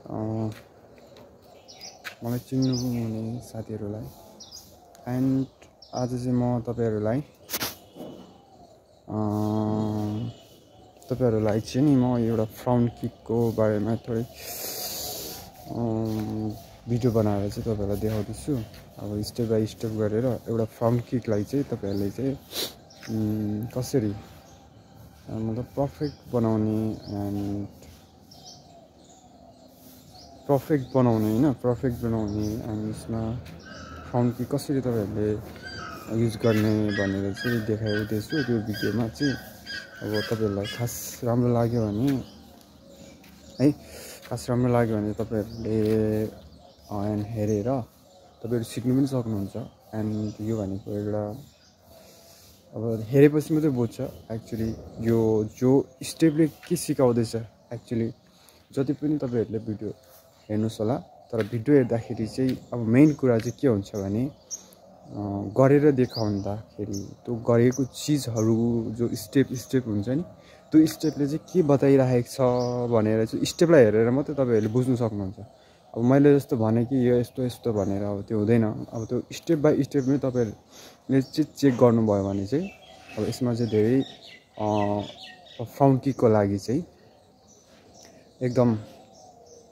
मलाई चिन्नुहुने साथीहरूलाई एन्ड आज चाहिँ म तपाईहरुलाई चाहिँ नि म एउटा फ्रन्ट किकको बारेमा थोरै भिडियो बनाएर चाहिँ तपाईहरुलाई देखाउँदैछु। अब स्टेप बाइ स्टेप गरेर एउटा फ्रन्ट किकलाई चाहिँ तपाईहरुले चाहिँ कसरी मतलब पर्फेक्ट बनाउने हैन पर्फेक्ट बनाउने अनि यसमा फ्रन्ट किक कसरी तपाईहरुले युज गर्ने भनेर चाहिँ देखाउँदैछु त्यो भिडियोमा चाहिँ। अब तपाईहरुलाई खास राम्रो लाग्यो भने तपाईहरुले हेरेर तपाईहरु सिक्नु पनि सक्नुहुन्छ। एन्ड यो भनेको एउटा अब हेरेपछि मात्रै बुझ्छ एक्चुअली यो जो स्टेपले के सिकाउँदैछ। एक्चुअली जति पनि तपाईहरुले भिडियो हेर्नुस् होला, तर भिडियो हेर्दाखेरि चाहिँ अब मेन कुरा चाहिँ के हुन्छ भने गरेर देखाउँदाखेरि त्यो गरेको चीजहरु जो स्टेप हुन्छ नि, त्यो स्टेपले चाहिँ के बताइराखेको छ भनेर चाहिँ स्टेपलाई हेरेर मात्रै तपाईहरुले बुझ्न सक्नुहुन्छ। अब मैले जस्तो भने कि यो यस्तो भनेर अब त्यो हुँदैन। अब त्यो स्टेप बाइ स्टेप नै तपाईहरुले चाहिँ चेक गर्नुभयो भने चाहिँ अब यसमा चाहिँ धेरै फ्रन्ट किकको लागि चाहिँ एकदम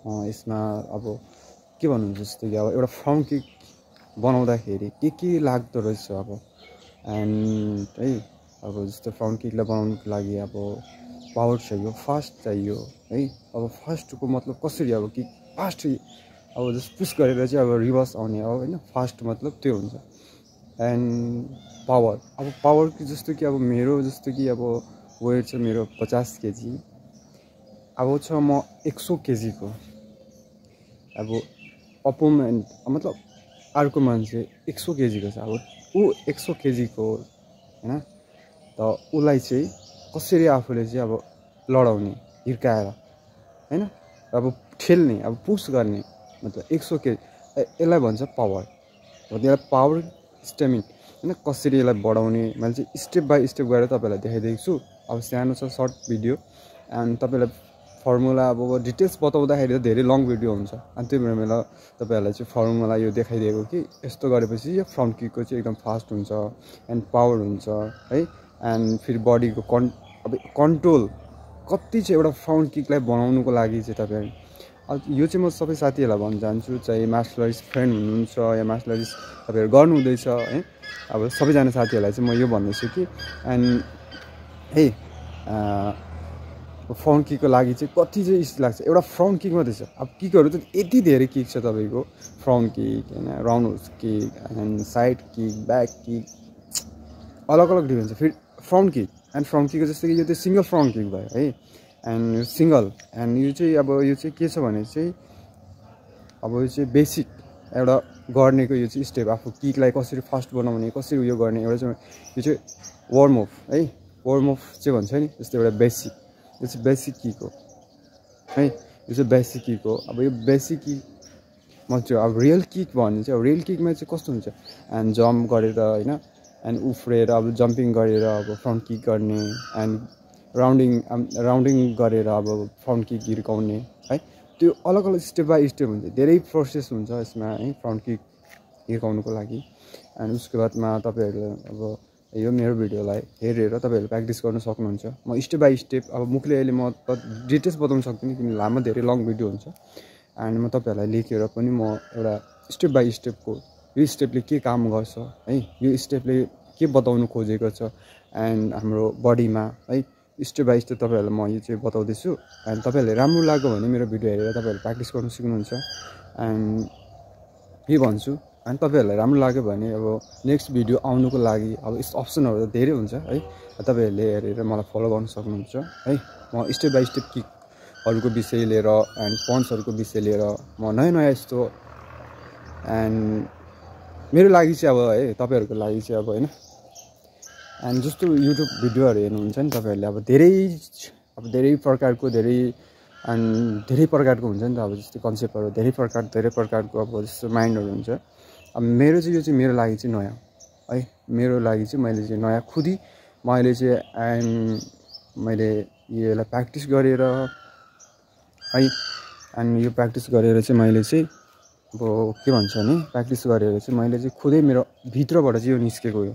यसमा अब के भन्नुहुन्छ जस्तो कि अब एउटा फ्रन्ट किक बनाउँदाखेरि के लाग्दो रहेछ अब एन्ड है। अब जस्तो फ्रन्ट किकलाई बनाउनको लागि अब पावर चाहियो, फास्ट चाहियो है। अब फास्टको मतलब कसरी अब किक फास्ट अब जस्ट पुश गरेर चाहिँ अब रिभर्स आउने हो हैन, फास्ट मतलब त्यो हुन्छ। एन्ड पावर कि जस्तो कि अब मेरो जस्तो कि अब वेट छ मेरो 50 केजी, अब छ म 100 केजी को। अब अपोनेन्ट मतलब अर्को मान्छे 100 केजी को छ, अब ऊ 100 केजी को हैन, त उलाई चाहिँ कसरी आफूले चाहिँ अब लडाउने हिर्काएर हैन, अब ठेल्ने अब पुश गर्ने मतलब 100 केजी यसलाई भन्छ पावर। हो त्यसलाई पावर स्टेमिना हैन, कसरी यसलाई बढाउने मैले चाहिँ स्टेप बाइ स्टेप गरेर तपाईहरुलाई देखाइदिएको छु। अब सानो छ सर्ट भिडियो एन्ड तपाईहरुलाई फर्मुला अब डिटेल्स बताउँदाखेरि त धेरै लङ भिडियो हुन्छ। अनि त्यो भएर मैले तपाईहरुलाई चाहिँ फर्मुला यो देखाइदिएको कि यस्तो गरेपछि यो फ्रन्ट किकको चाहिँ एकदम फास्ट हुन्छ एन्ड पावर हुन्छ है। एन्ड फेरि बडीको कन्ट्रोल कति चाहिँ एउटा फ्रन्ट किकलाई बनाउनुको लागि चाहिँ तपाईहरु यो चाहिँ म सबै साथीहरुलाई भन्न चाहन्छु, चाहे मार्शल आर्ट्स फ्रेन्ड हुनुहुन्छ या मार्शल आर्ट्स तपाईहरु गर्नु हुँदैछ है। अब सबैजना साथीहरुलाई चाहिँ म यो भन्दैछु कि एन्ड है फ्रन्ट किकको लागि चाहिँ कति चाहिँ इजी लाग्छ। एउटा फ्रन्ट किक मात्रै छ, अब किकहरु त यति धेरै किक छ तपाईको, फ्रन्ट किक हैन, round kick and side kick, back kick अलग अलग डिफरेन्स छ। फेरि फ्रन्ट किक जस्तो कि यो चाहिँ सिंगल फ्रन्ट किक भयो है एन्ड सिंगल एन्ड यो चाहिँ के छ भने चाहिँ अब यो चाहिँ बेसिक एउटा गर्नेको यो चाहिँ स्टेप आफू किकलाई कसरी फास्ट बनाउने कसरी उयो गर्ने एउटा चाहिँ यो चाहिँ वार्म अप है। वार्म अप चाहिँ भन्छ नि जस्तो एउटा बेसिक, यो चाहिँ बेसिक किक हो है, यो चाहिँ बेसिक किक हो। अब यो बेसिक किक मतलब अब रियल किक भन्ने चाहिँ अब रियल किकमा चाहिँ कस्तो हुन्छ एन्ड जम्प गरेर हैन एन्ड उफ्रेर अब जम्पिङ गरेर अब फ्रन्ट किक गर्ने एन्ड राउन्डिङ गरेर अब फ्रन्ट किक हिर्काउने है। त्यो अलग अलग स्टेप बाइ स्टेप हुन्छ, धेरै प्रोसेस हुन्छ यसमा है फ्रन्ट किक हिर्काउनुको लागि। एन्ड उसको बादमा तपाईहरुले अब यो मेरो भिडियोलाई हेरेर तपाईहरुले प्र्याक्टिस गर्न सक्नुहुन्छ। म स्टेप बाइ स्टेप अब मुखले अहिले म डिटेल्स बताउन सक्दिनँ किन लामो धेरै लङ भिडियो हुन्छ। एन्ड म तपाईहरुलाई लेखेर पनि म एउटा स्टेप बाइ स्टेपको यो स्टेपले के काम गर्छ है, यो स्टेपले के बताउनु खोजेको छ एन्ड हाम्रो बडीमा है, स्टेप बाइ स्टेप तपाईहरुलाई म यो चाहिँ बताउँदैछु। एन्ड तपाईहरुलाई राम्रो लाग्यो भने मेरो भिडियो हेरेर तपाईहरुले प्र्याक्टिस गर्न सिक्नुहुन्छ। एन्ड के भन्छु अनि तपाईहरुलाई राम्रो लाग्यो भने अब नेक्स्ट भिडियो आउनुको लागि अब यस्तो अप्सनहरु त धेरै हुन्छ है, तपाईहरुले हेरेर मलाई फलो गर्न सक्नुहुन्छ है। म स्टेप बाइ स्टेप किकहरुको विषय लिएर एन्ड पन्चहरुको विषय लिएर म नयाँ यस्तो एन्ड मेरो लागि चाहिँ अब है तपाईहरुको लागि चाहिँ अब हैन एन्ड जस्तो युट्युब भिडियोहरु हेर्नुहुन्छ नि तपाईहरुले अब धेरै प्रकारको हुन्छ नि त। अब जस्तो कन्सेप्टहरु धेरै प्रकारको अब जस्तो माइन्डहरु हुन्छ। अब मेरो चाहिँ यो चाहिँ मेरो लागि चाहिँ नयाँ है, मेरो लागि चाहिँ मैले चाहिँ नयाँ खुदी मैले चाहिँ एन्ड मैले यसलाई प्र्याक्टिस गरेर है एन्ड यो प्र्याक्टिस गरेर चाहिँ मैले चाहिँ अब के भन्छ भने प्र्याक्टिस गरेर चाहिँ मैले चाहिँ खुदै मेरो भित्रबाट चाहिँ यो निस्केको हो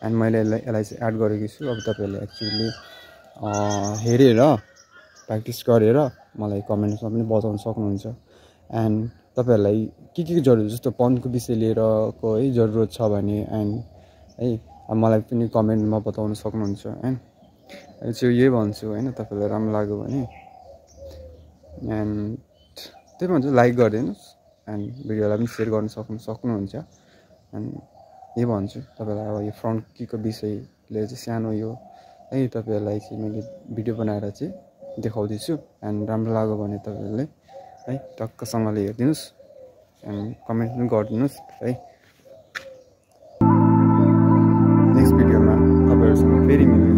एन्ड मैले यसलाई चाहिँ एड गरेको छु अब तपाईँहरूले एक्चुअली हेरेर प्र्याक्टिस गरेर मलाई कमेन्ट्समा पनि बताउन सक्नुहुन्छ एन्ड तपाईँहरूलाई के जरुरत जस्तो पन्टको विषय लिएरको है जरुरत छ भने एन्ड है मलाई पनि कमेन्टमा बताउन सक्नुहुन्छ एन्ड चाहिँ यही भन्छु होइन तपाईँलाई राम्रो लाग्यो भने एन्ड त्यही भन्छ लाइक गरिदिनुहोस् एन्ड भिडियोलाई पनि सेयर गर्न सक्नुहुन्छ एन्ड यही भन्छु तपाईँलाई अब यो फ्रन्ट किकको विषयले चाहिँ सानो यो है तपाईँहरूलाई चाहिँ मैले भिडियो बनाएर चाहिँ देखाउँदैछु एन्ड राम्रो लाग्यो भने तपाईँहरूले है टक्कसँगले हेरिदिनुहोस् एन्ड कमेन्ट पनि गरिदिनुहोस् है नेक्स्ट भिडियोमा तपाईँहरूसँग फेरि मिल्नु